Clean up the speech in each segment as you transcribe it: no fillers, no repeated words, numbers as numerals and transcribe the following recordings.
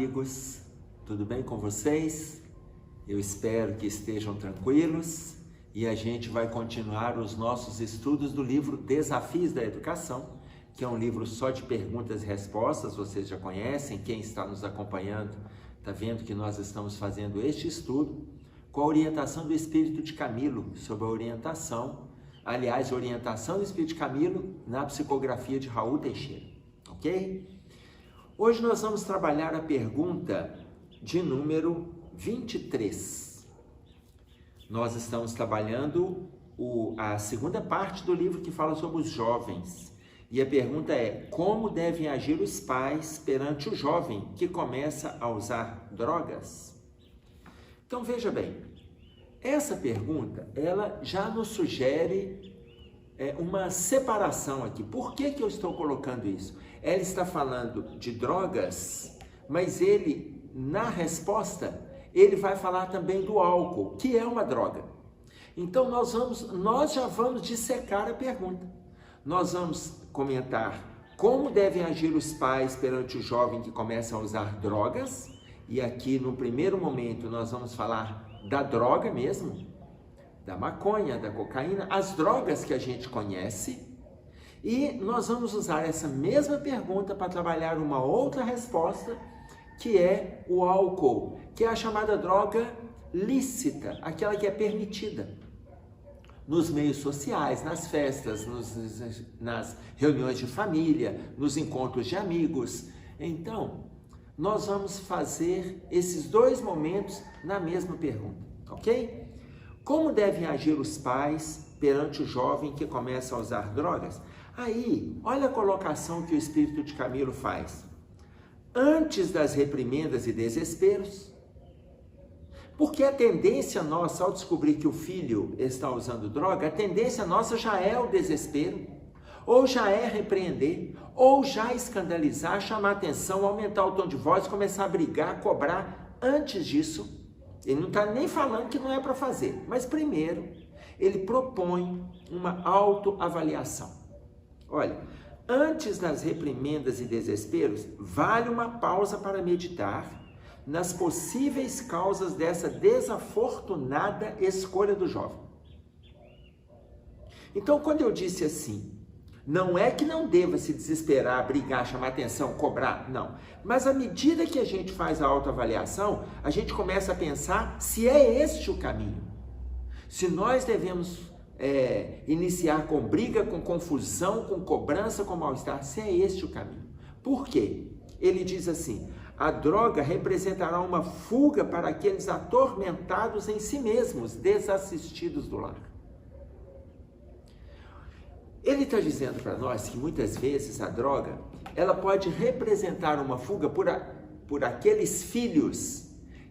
amigos, tudo bem com vocês? Eu espero que estejam tranquilos e a gente vai continuar os nossos estudos do livro Desafios da Educação, que é um livro só de perguntas e respostas, vocês já conhecem, quem está nos acompanhando está vendo que nós estamos fazendo este estudo com a orientação do Espírito de Camilo, sob a orientação do Espírito de Camilo na psicografia de Raul Teixeira, ok? Hoje nós vamos trabalhar a pergunta de número 23. Nós estamos trabalhando a segunda parte do livro que fala sobre os jovens. E a pergunta é: como devem agir os pais perante o jovem que começa a usar drogas? Então veja bem, essa pergunta ela já nos sugere uma separação aqui. Por que eu estou colocando isso? Ela está falando de drogas, mas ele, na resposta, ele vai falar também do álcool, que é uma droga. Então nós já vamos dissecar a pergunta. Nós vamos comentar como devem agir os pais perante o jovem que começa a usar drogas. E aqui, no primeiro momento, nós vamos falar da droga mesmo, da maconha, da cocaína, as drogas que a gente conhece. E nós vamos usar essa mesma pergunta para trabalhar uma outra resposta, que é o álcool, que é a chamada droga lícita, aquela que é permitida nos meios sociais, nas festas, nas reuniões de família, nos encontros de amigos. Então, nós vamos fazer esses dois momentos na mesma pergunta, ok? Como devem agir os pais perante o jovem que começa a usar drogas? Aí, olha a colocação que o Espírito de Camilo faz. Antes das reprimendas e desesperos, porque a tendência nossa, ao descobrir que o filho está usando droga, a tendência nossa já é o desespero, ou já é repreender, ou já escandalizar, chamar atenção, aumentar o tom de voz, começar a brigar, cobrar. Antes disso, ele não está nem falando que não é para fazer, mas primeiro ele propõe uma autoavaliação. Olha, antes das reprimendas e desesperos, vale uma pausa para meditar nas possíveis causas dessa desafortunada escolha do jovem. Então, quando eu disse assim, não é que não deva se desesperar, brigar, chamar atenção, cobrar, não. Mas à medida que a gente faz a autoavaliação, a gente começa a pensar se é este o caminho. Se nós devemos iniciar com briga, com confusão, com cobrança, com mal-estar, se é este o caminho. Por quê? Ele diz assim: a droga representará uma fuga para aqueles atormentados em si mesmos, desassistidos do lar. Ele está dizendo para nós que muitas vezes a droga ela pode representar uma fuga por aqueles filhos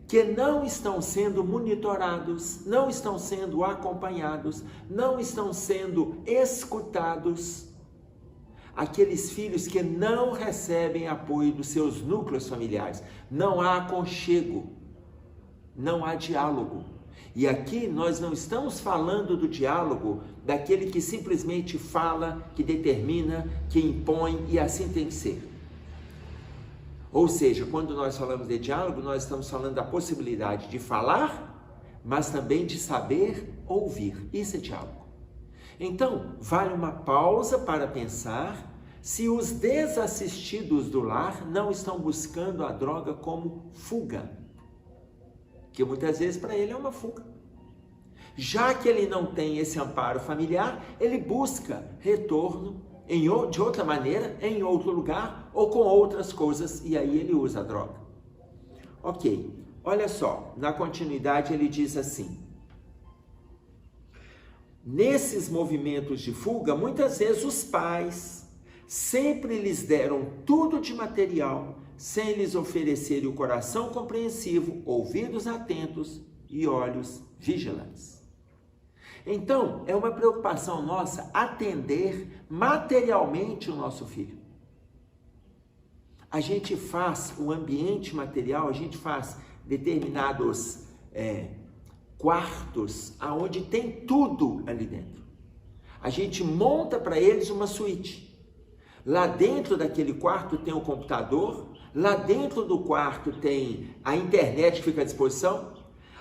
que não estão sendo monitorados, não estão sendo acompanhados, não estão sendo escutados. Aqueles filhos que não recebem apoio dos seus núcleos familiares. Não há aconchego, não há diálogo. E aqui nós não estamos falando do diálogo daquele que simplesmente fala, que determina, que impõe e assim tem que ser. Ou seja, quando nós falamos de diálogo, nós estamos falando da possibilidade de falar, mas também de saber ouvir. Isso é diálogo. Então, vale uma pausa para pensar se os desassistidos do lar não estão buscando a droga como fuga. Que muitas vezes para ele é uma fuga. Já que ele não tem esse amparo familiar, ele busca retorno de outra maneira, em outro lugar ou com outras coisas, e aí ele usa a droga. Ok, olha só, na continuidade ele diz assim: nesses movimentos de fuga, muitas vezes os pais sempre lhes deram tudo de material, sem lhes oferecerem o coração compreensivo, ouvidos atentos e olhos vigilantes. Então, é uma preocupação nossa atender materialmente o nosso filho. A gente faz o ambiente material, a gente faz determinados quartos onde tem tudo ali dentro. A gente monta para eles uma suíte. Lá dentro daquele quarto tem o computador, lá dentro do quarto tem a internet que fica à disposição,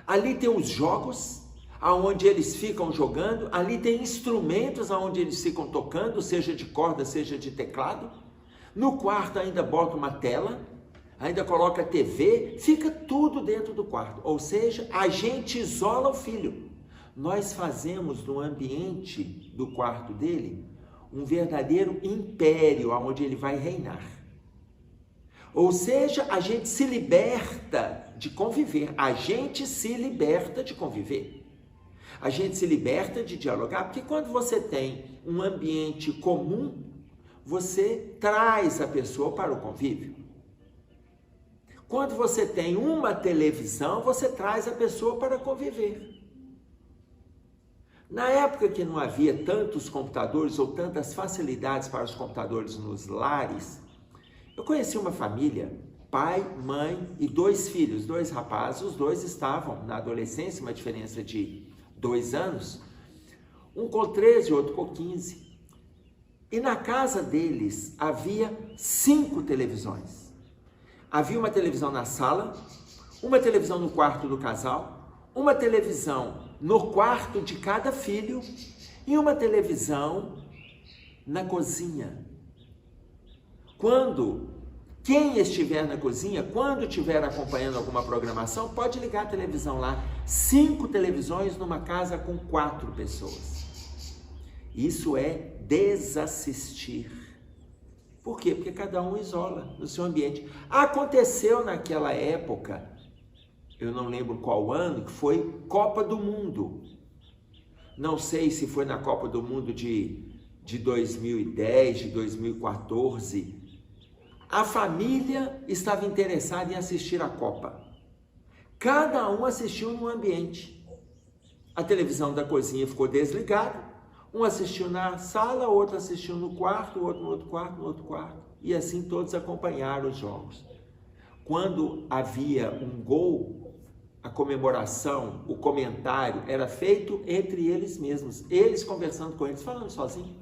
ali tem os jogos, aonde eles ficam jogando, ali tem instrumentos aonde eles ficam tocando, seja de corda, seja de teclado. No quarto ainda bota uma tela, ainda coloca TV, fica tudo dentro do quarto. Ou seja, a gente isola o filho. Nós fazemos no ambiente do quarto dele um verdadeiro império aonde ele vai reinar. Ou seja, a gente se liberta de conviver, a gente se liberta de conviver. A gente se liberta de dialogar, porque quando você tem um ambiente comum, você traz a pessoa para o convívio. Quando você tem uma televisão, você traz a pessoa para conviver. Na época que não havia tantos computadores ou tantas facilidades para os computadores nos lares, eu conheci uma família, pai, mãe e 2 filhos, 2 rapazes, os 2 estavam na adolescência, uma diferença de 2 anos, um com 13 e outro com 15. E na casa deles havia 5 televisões. Havia uma televisão na sala, uma televisão no quarto do casal, uma televisão no quarto de cada filho e uma televisão na cozinha. Quem estiver na cozinha, quando estiver acompanhando alguma programação, pode ligar a televisão lá. 5 televisões numa casa com 4 pessoas. Isso é desassistir. Por quê? Porque cada um isola no seu ambiente. Aconteceu naquela época, eu não lembro qual ano, que foi Copa do Mundo. Não sei se foi na Copa do Mundo de 2010, de 2014. A família estava interessada em assistir a Copa. Cada um assistiu num ambiente. A televisão da cozinha ficou desligada. Um assistiu na sala, outro assistiu no quarto, outro no outro quarto, no outro quarto. E assim todos acompanharam os jogos. Quando havia um gol, a comemoração, o comentário era feito entre eles mesmos. Eles conversando com eles, falando sozinho.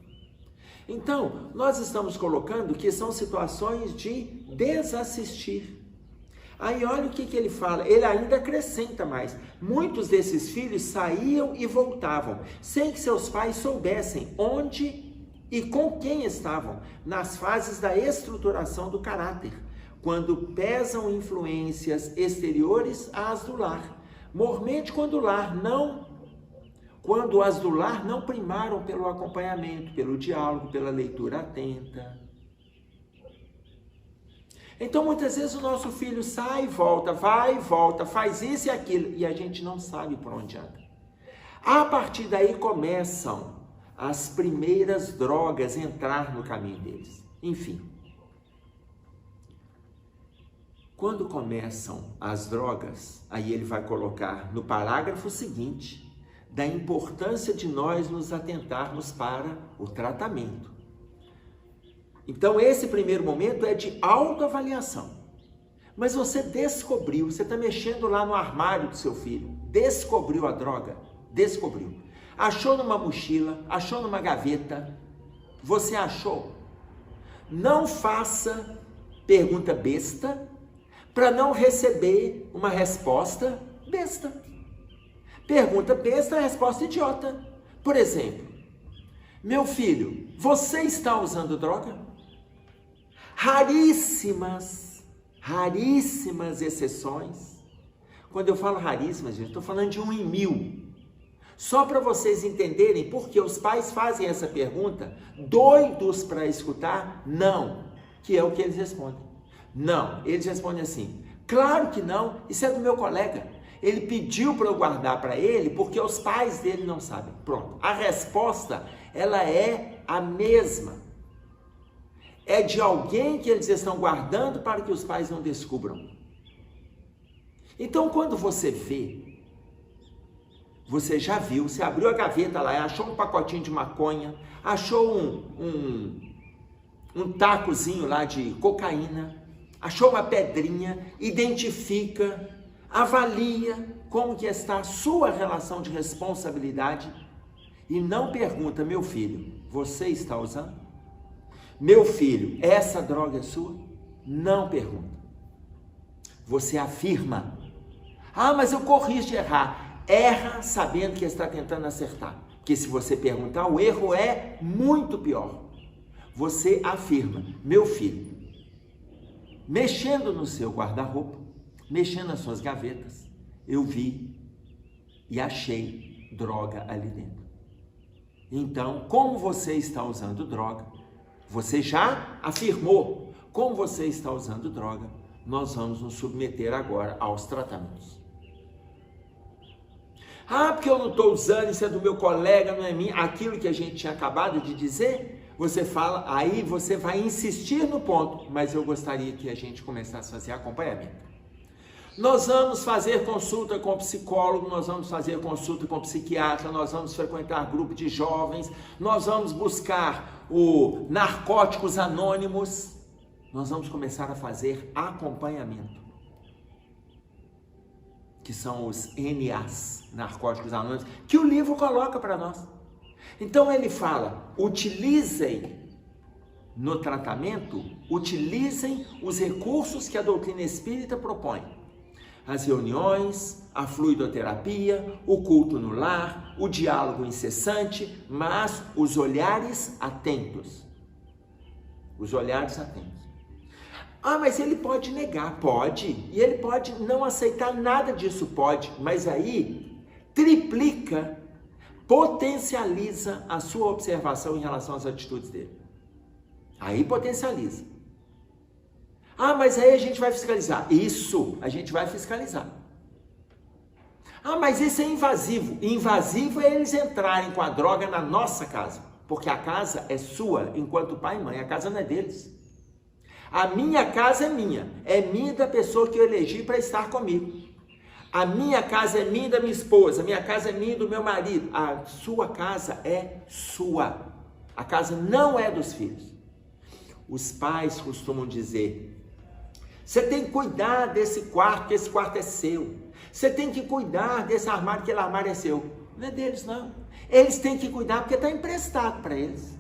Então, nós estamos colocando que são situações de desassistir. Aí olha o que ele fala, ele ainda acrescenta mais. Muitos desses filhos saíam e voltavam, sem que seus pais soubessem onde e com quem estavam, nas fases da estruturação do caráter, quando pesam influências exteriores às do lar. Mormente quando as do lar não primaram pelo acompanhamento, pelo diálogo, pela leitura atenta. Então, muitas vezes o nosso filho sai e volta, vai e volta, faz isso e aquilo, e a gente não sabe por onde anda. A partir daí começam as primeiras drogas a entrar no caminho deles. Enfim, quando começam as drogas, aí ele vai colocar no parágrafo seguinte, da importância de nós nos atentarmos para o tratamento. Então, esse primeiro momento é de autoavaliação. Mas você descobriu, você está mexendo lá no armário do seu filho, descobriu a droga, descobriu. Achou numa mochila, achou numa gaveta, você achou. Não faça pergunta besta para não receber uma resposta besta. Pergunta besta, resposta idiota. Por exemplo, meu filho, você está usando droga? Raríssimas exceções. Quando eu falo raríssimas, gente, estou falando de 1 em 1000. Só para vocês entenderem porque os pais fazem essa pergunta, doidos para escutar, não, que é o que eles respondem. Não, eles respondem assim, claro que não, isso é do meu colega. Ele pediu para eu guardar para ele porque os pais dele não sabem. Pronto. A resposta, ela é a mesma. É de alguém que eles estão guardando para que os pais não descubram. Então, quando você vê, você já viu, você abriu a gaveta lá, achou um pacotinho de maconha, achou um tacozinho lá de cocaína, achou uma pedrinha, identifica, avalia como que está a sua relação de responsabilidade e não pergunta, meu filho, você está usando? Meu filho, essa droga é sua? Não pergunta. Você afirma. Ah, mas eu corro risco de errar. Erra sabendo que está tentando acertar. Porque se você perguntar, o erro é muito pior. Você afirma, meu filho, mexendo no seu guarda-roupa, mexendo nas suas gavetas, eu vi e achei droga ali dentro. Então, como você está usando droga, você já afirmou, como você está usando droga, nós vamos nos submeter agora aos tratamentos. Ah, porque eu não estou usando, isso é do meu colega, não é mim, aquilo que a gente tinha acabado de dizer, você fala, aí você vai insistir no ponto, mas eu gostaria que a gente começasse a fazer acompanhamento. Nós vamos fazer consulta com psicólogo, nós vamos fazer consulta com psiquiatra, nós vamos frequentar grupo de jovens, nós vamos buscar o Narcóticos Anônimos, nós vamos começar a fazer acompanhamento, que são os NAs, Narcóticos Anônimos, que o livro coloca para nós. Então ele fala, utilizem no tratamento, utilizem os recursos que a doutrina espírita propõe. As reuniões, a fluidoterapia, o culto no lar, o diálogo incessante, mas os olhares atentos. Os olhares atentos. Ah, mas ele pode negar, pode. E ele pode não aceitar nada disso, pode. Mas aí triplica, potencializa a sua observação em relação às atitudes dele. Aí potencializa. Ah, mas aí a gente vai fiscalizar. Isso, a gente vai fiscalizar. Ah, mas isso é invasivo. Invasivo é eles entrarem com a droga na nossa casa. Porque a casa é sua, enquanto pai e mãe. A casa não é deles. A minha casa é minha. É minha da pessoa que eu elegi para estar comigo. A minha casa é minha e da minha esposa. A minha casa é minha e do meu marido. A sua casa é sua. A casa não é dos filhos. Os pais costumam dizer, você tem que cuidar desse quarto, porque esse quarto é seu. Você tem que cuidar desse armário, porque aquele armário é seu. Não é deles, não. Eles têm que cuidar porque está emprestado para eles.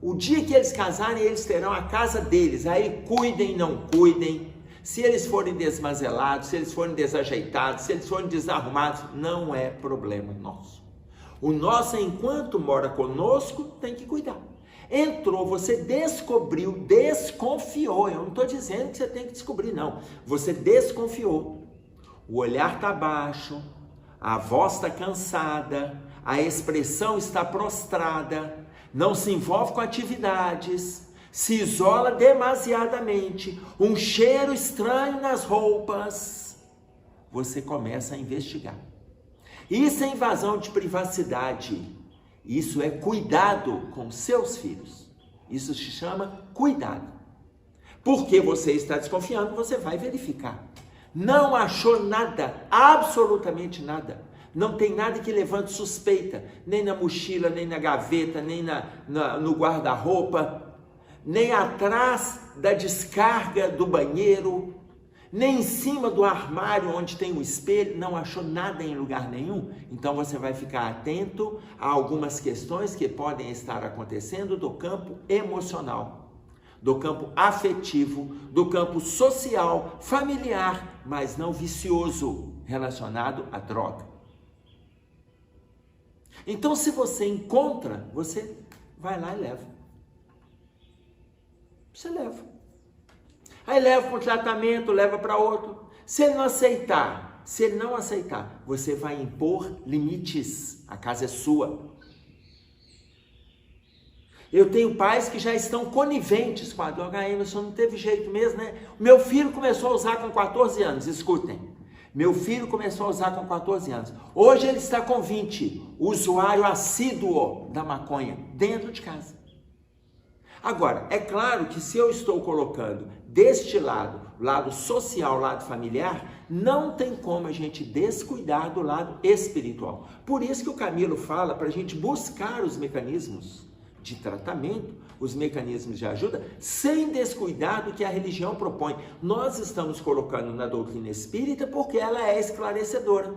O dia que eles casarem, eles terão a casa deles. Aí cuidem, não cuidem. Se eles forem desmazelados, se eles forem desajeitados, se eles forem desarrumados, não é problema nosso. O nosso, enquanto mora conosco, tem que cuidar. Entrou, você descobriu, desconfiou. Eu não estou dizendo que você tem que descobrir, não. Você desconfiou. O olhar está baixo, a voz está cansada, a expressão está prostrada, não se envolve com atividades, se isola demasiadamente, um cheiro estranho nas roupas. Você começa a investigar. Isso é invasão de privacidade. Isso é cuidado com seus filhos. Isso se chama cuidado. Porque você está desconfiando, você vai verificar. Não achou nada, absolutamente nada. Não tem nada que levante suspeita, nem na mochila, nem na gaveta, nem no guarda-roupa, nem atrás da descarga do banheiro, nem em cima do armário onde tem um espelho, não achou nada em lugar nenhum. Então você vai ficar atento a algumas questões que podem estar acontecendo do campo emocional, do campo afetivo, do campo social, familiar, mas não vicioso, relacionado à droga. Então, se você encontra, você vai lá e leva. Você leva. Aí leva para um tratamento, leva para outro. Se ele não aceitar, você vai impor limites. A casa é sua. Eu tenho pais que já estão coniventes com a droga. Emerson, não teve jeito mesmo, né? Meu filho começou a usar com 14 anos, escutem. Meu filho começou a usar com 14 anos. Hoje ele está com 20, usuário assíduo da maconha, dentro de casa. Agora, é claro que se eu estou colocando deste lado social, lado familiar, não tem como a gente descuidar do lado espiritual. Por isso que o Camilo fala para a gente buscar os mecanismos de tratamento, os mecanismos de ajuda, sem descuidar do que a religião propõe. Nós estamos colocando na doutrina espírita porque ela é esclarecedora,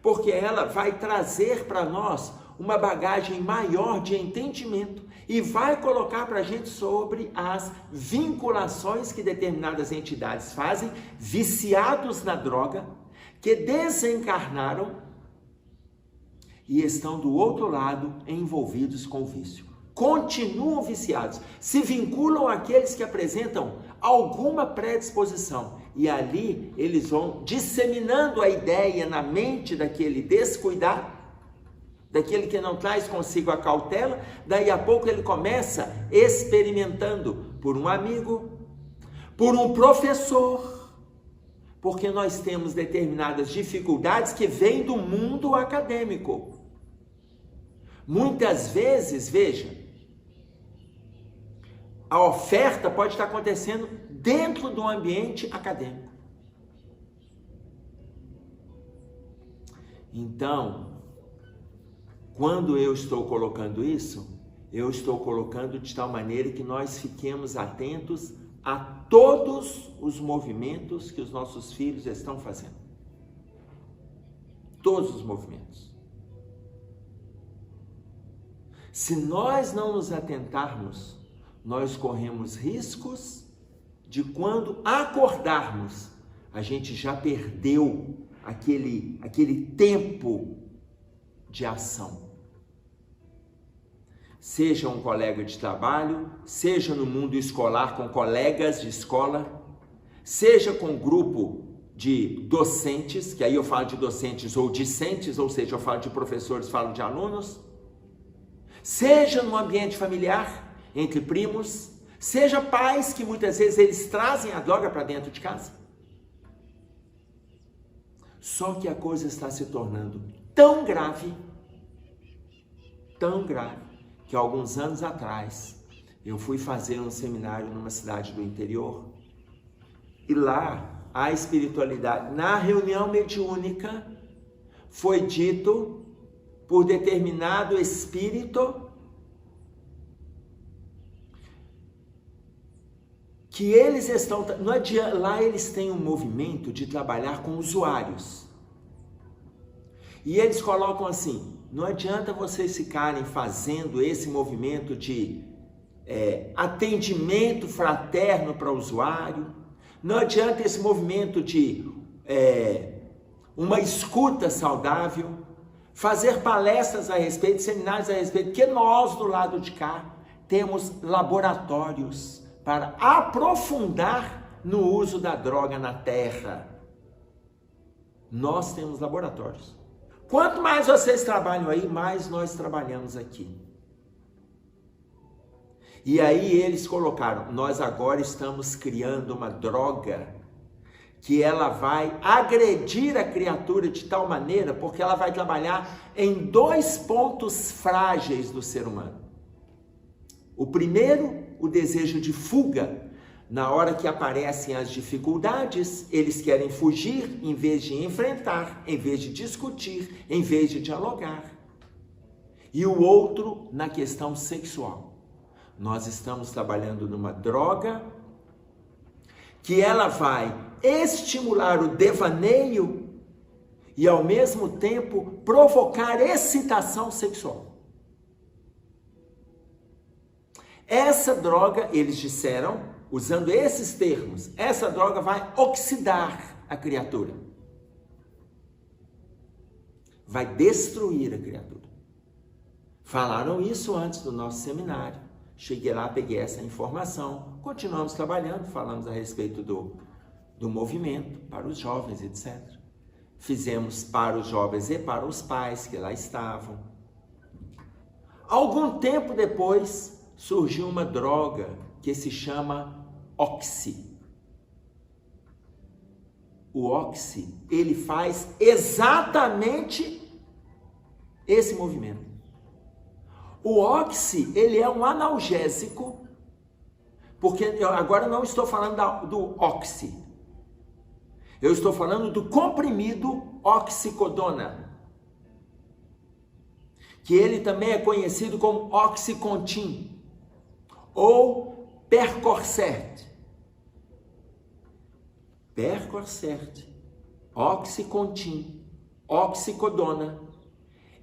porque ela vai trazer para nós uma bagagem maior de entendimento e vai colocar para a gente sobre as vinculações que determinadas entidades fazem, viciados na droga, que desencarnaram e estão do outro lado envolvidos com o vício. Continuam viciados, se vinculam àqueles que apresentam alguma predisposição e ali eles vão disseminando a ideia na mente daquele descuidado, daquele que não traz consigo a cautela. Daí a pouco ele começa experimentando por um amigo, por um professor, porque nós temos determinadas dificuldades que vêm do mundo acadêmico. Muitas vezes, veja, a oferta pode estar acontecendo dentro do ambiente acadêmico. Então, quando eu estou colocando isso, eu estou colocando de tal maneira que nós fiquemos atentos a todos os movimentos que os nossos filhos estão fazendo. Todos os movimentos. Se nós não nos atentarmos, nós corremos riscos de quando acordarmos, a gente já perdeu aquele tempo de ação. Seja um colega de trabalho, seja no mundo escolar com colegas de escola, seja com um grupo de docentes, que aí eu falo de docentes ou discentes, ou seja, eu falo de professores, falo de alunos, seja no ambiente familiar, entre primos, seja pais que muitas vezes eles trazem a droga para dentro de casa. Só que a coisa está se tornando tão grave, que alguns anos atrás eu fui fazer um seminário numa cidade do interior e lá a espiritualidade, na reunião mediúnica, foi dito por determinado espírito que eles estão, não adianta, lá eles têm um movimento de trabalhar com usuários. E eles colocam assim, não adianta vocês ficarem fazendo esse movimento de atendimento fraterno para o usuário, não adianta esse movimento de uma escuta saudável, fazer palestras a respeito, seminários a respeito, porque nós do lado de cá temos laboratórios para aprofundar no uso da droga na terra. Nós temos laboratórios. Quanto mais vocês trabalham aí, mais nós trabalhamos aqui. E aí eles colocaram, nós agora estamos criando uma droga que ela vai agredir a criatura de tal maneira, porque ela vai trabalhar em 2 pontos frágeis do ser humano. O primeiro, o desejo de fuga. Na hora que aparecem as dificuldades, eles querem fugir em vez de enfrentar, em vez de discutir, em vez de dialogar. E o outro, na questão sexual. Nós estamos trabalhando numa droga que ela vai estimular o devaneio e ao mesmo tempo provocar excitação sexual. Essa droga, eles disseram, usando esses termos, essa droga vai oxidar a criatura. Vai destruir a criatura. Falaram isso antes do nosso seminário. Cheguei lá, peguei essa informação, continuamos trabalhando, falamos a respeito do movimento para os jovens, etc. Fizemos para os jovens e para os pais que lá estavam. Algum tempo depois, surgiu uma droga que se chama Oxi. O Oxi, ele faz exatamente esse movimento. O Oxi, ele é um analgésico, porque eu agora não estou falando do Oxi. Eu estou falando do comprimido oxicodona, que ele também é conhecido como Oxycontin ou Percocet. Percocet, Oxycontin, oxicodona.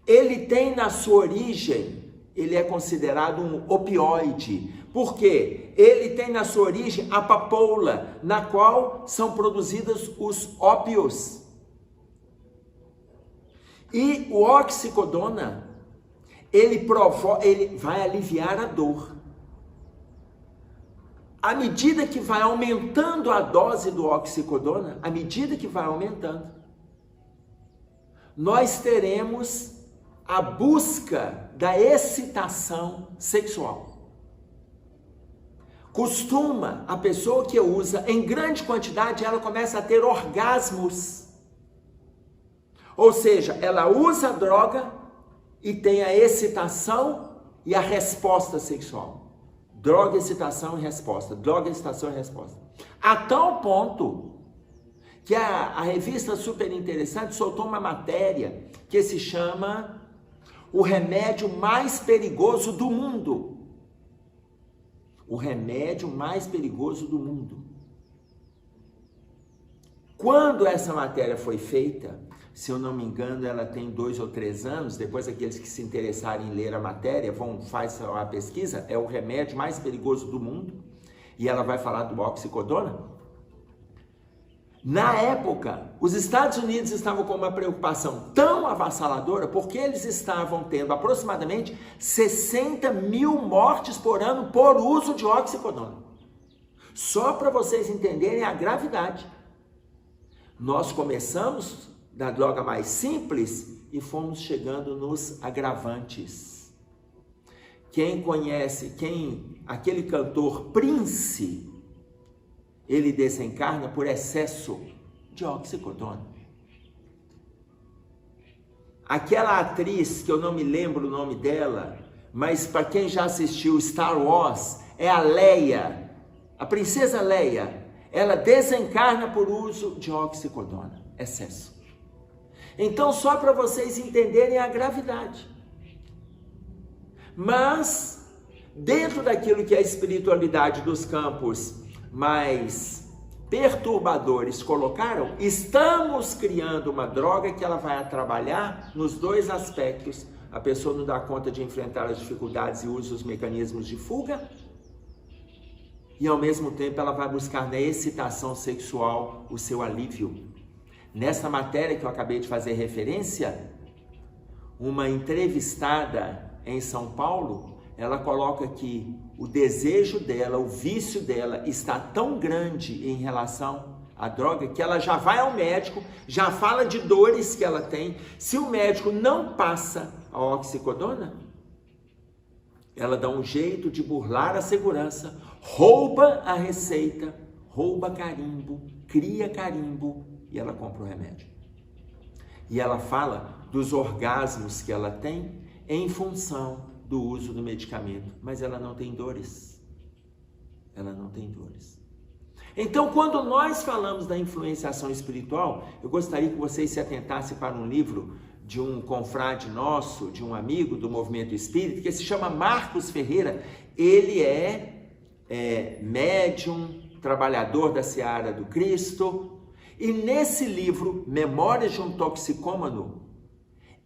ele tem na sua origem, ele é considerado um opioide. Por quê? Ele tem na sua origem a papoula, na qual são produzidos os ópios. E o oxicodona, ele vai aliviar a dor. À medida que vai aumentando a dose do oxicodona, à medida que vai aumentando, nós teremos a busca da excitação sexual. Costuma, a pessoa que usa em grande quantidade, ela começa a ter orgasmos. Ou seja, ela usa a droga e tem a excitação e a resposta sexual. Droga, excitação e resposta. Droga, excitação e resposta. A tal ponto que a revista Super Interessante soltou uma matéria que se chama O Remédio Mais Perigoso do Mundo. O remédio mais perigoso do mundo. Quando essa matéria foi feita, se eu não me engano, ela tem 2 ou 3 anos, depois aqueles que se interessarem em ler a matéria, fazer a pesquisa, é o remédio mais perigoso do mundo, e ela vai falar do oxicodona. Na época, os Estados Unidos estavam com uma preocupação tão avassaladora, porque eles estavam tendo aproximadamente 60 mil mortes por ano por uso de oxicodona. Só para vocês entenderem a gravidade. Nós começamos da droga mais simples e fomos chegando nos agravantes. Quem conhece, aquele cantor Prince, ele desencarna por excesso de oxicodona. Aquela atriz, que eu não me lembro o nome dela, mas para quem já assistiu Star Wars, é a Leia, a princesa Leia. Ela desencarna por uso de oxicodona, excesso. Então, só para vocês entenderem a gravidade. Mas, dentro daquilo que é a espiritualidade dos campos mais perturbadores colocaram, estamos criando uma droga que ela vai trabalhar nos 2 aspectos. A pessoa não dá conta de enfrentar as dificuldades e usa os mecanismos de fuga, e ao mesmo tempo ela vai buscar na excitação sexual o seu alívio. Nessa matéria que eu acabei de fazer referência, uma entrevistada em São Paulo, ela coloca que o desejo dela, o vício dela está tão grande em relação à droga que ela já vai ao médico, já fala de dores que ela tem. Se o médico não passa a oxicodona, ela dá um jeito de burlar a segurança, rouba a receita, rouba carimbo, cria carimbo e ela compra o remédio. E ela fala dos orgasmos que ela tem em função do uso do medicamento, mas ela não tem dores. Ela não tem dores. Então, quando nós falamos da influenciação espiritual, eu gostaria que vocês se atentassem para um livro de um confrade nosso, de um amigo do movimento espírita, que se chama Marcos Ferreira. Ele é médium, trabalhador da seara do Cristo, e nesse livro, Memórias de um Toxicômano,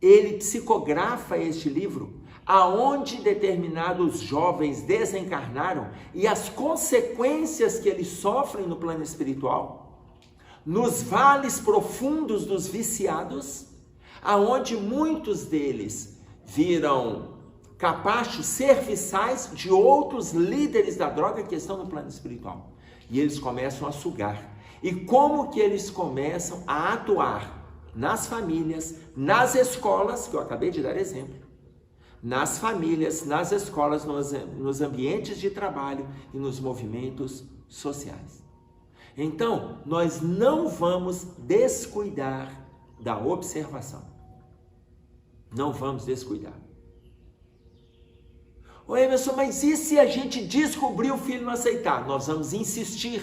ele psicografa este livro, aonde determinados jovens desencarnaram e as consequências que eles sofrem no plano espiritual, nos vales profundos dos viciados, aonde muitos deles viram capachos serviçais de outros líderes da droga que estão no plano espiritual. E eles começam a sugar. E como que eles começam a atuar nas famílias, nas escolas, que eu acabei de dar exemplo, nas famílias, nas escolas, nos ambientes de trabalho e nos movimentos sociais. Então, nós não vamos descuidar da observação. Não vamos descuidar. Ô Emerson, mas e se a gente descobrir o filho não aceitar? Nós vamos insistir.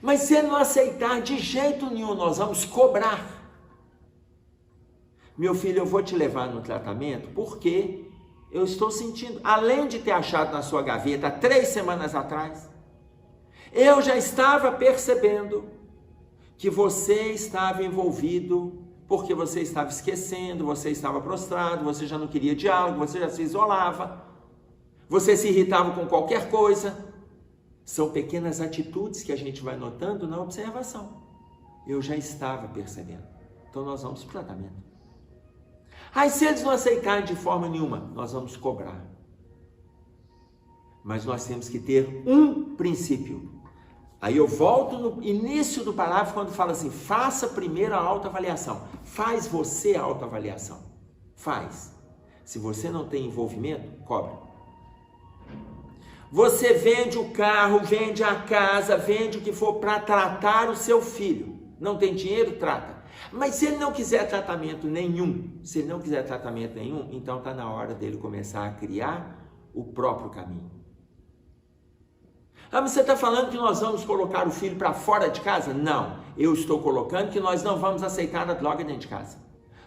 Mas se ele não aceitar de jeito nenhum, nós vamos cobrar. Meu filho, eu vou te levar no tratamento porque eu estou sentindo, além de ter achado na sua gaveta 3 semanas atrás, eu já estava percebendo que você estava envolvido porque você estava esquecendo, você estava prostrado, você já não queria diálogo, você já se isolava, você se irritava com qualquer coisa. São pequenas atitudes que a gente vai notando na observação. Eu já estava percebendo. Então nós vamos para o tratamento. Aí se eles não aceitarem de forma nenhuma, nós vamos cobrar. Mas nós temos que ter um princípio. Aí eu volto no início do parágrafo quando fala assim, faça primeiro a autoavaliação. Faz você a autoavaliação. Faz. Se você não tem envolvimento, cobra. Você vende o carro, vende a casa, vende o que for para tratar o seu filho. Não tem dinheiro? Trata. Mas se ele não quiser tratamento nenhum, então está na hora dele começar a criar o próprio caminho. Ah, mas você está falando que nós vamos colocar o filho para fora de casa? Não, eu estou colocando que nós não vamos aceitar a droga dentro de casa.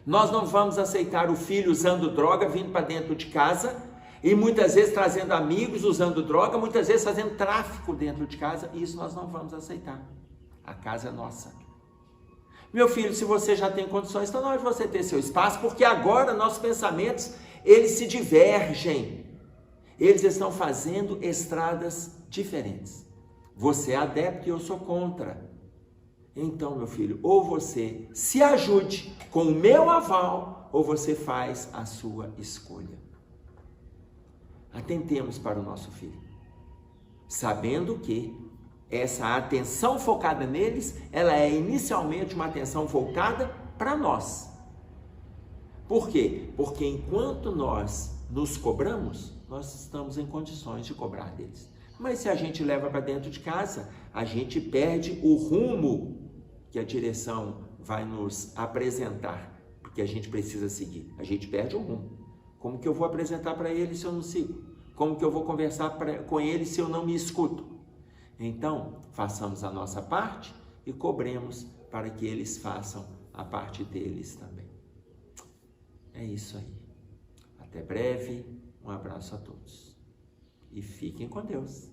Nós não vamos aceitar o filho usando droga, vindo para dentro de casa, e muitas vezes trazendo amigos usando droga, muitas vezes fazendo tráfico dentro de casa. Isso nós não vamos aceitar. A casa é nossa. Meu filho, se você já tem condições, então na hora de você ter seu espaço, porque agora nossos pensamentos, eles se divergem. Eles estão fazendo estradas diferentes. Você é adepto e eu sou contra. Então, meu filho, ou você se ajude com o meu aval, ou você faz a sua escolha. Atentemos para o nosso filho, sabendo que essa atenção focada neles, ela é inicialmente uma atenção voltada para nós. Por quê? Porque enquanto nós nos cobramos, nós estamos em condições de cobrar deles. Mas se a gente leva para dentro de casa, a gente perde o rumo que a direção vai nos apresentar, porque a gente precisa seguir. A gente perde o rumo. Como que eu vou apresentar para ele se eu não sigo? Como que eu vou conversar com ele se eu não me escuto? Então, façamos a nossa parte e cobremos para que eles façam a parte deles também. É isso aí. Até breve, um abraço a todos. E fiquem com Deus.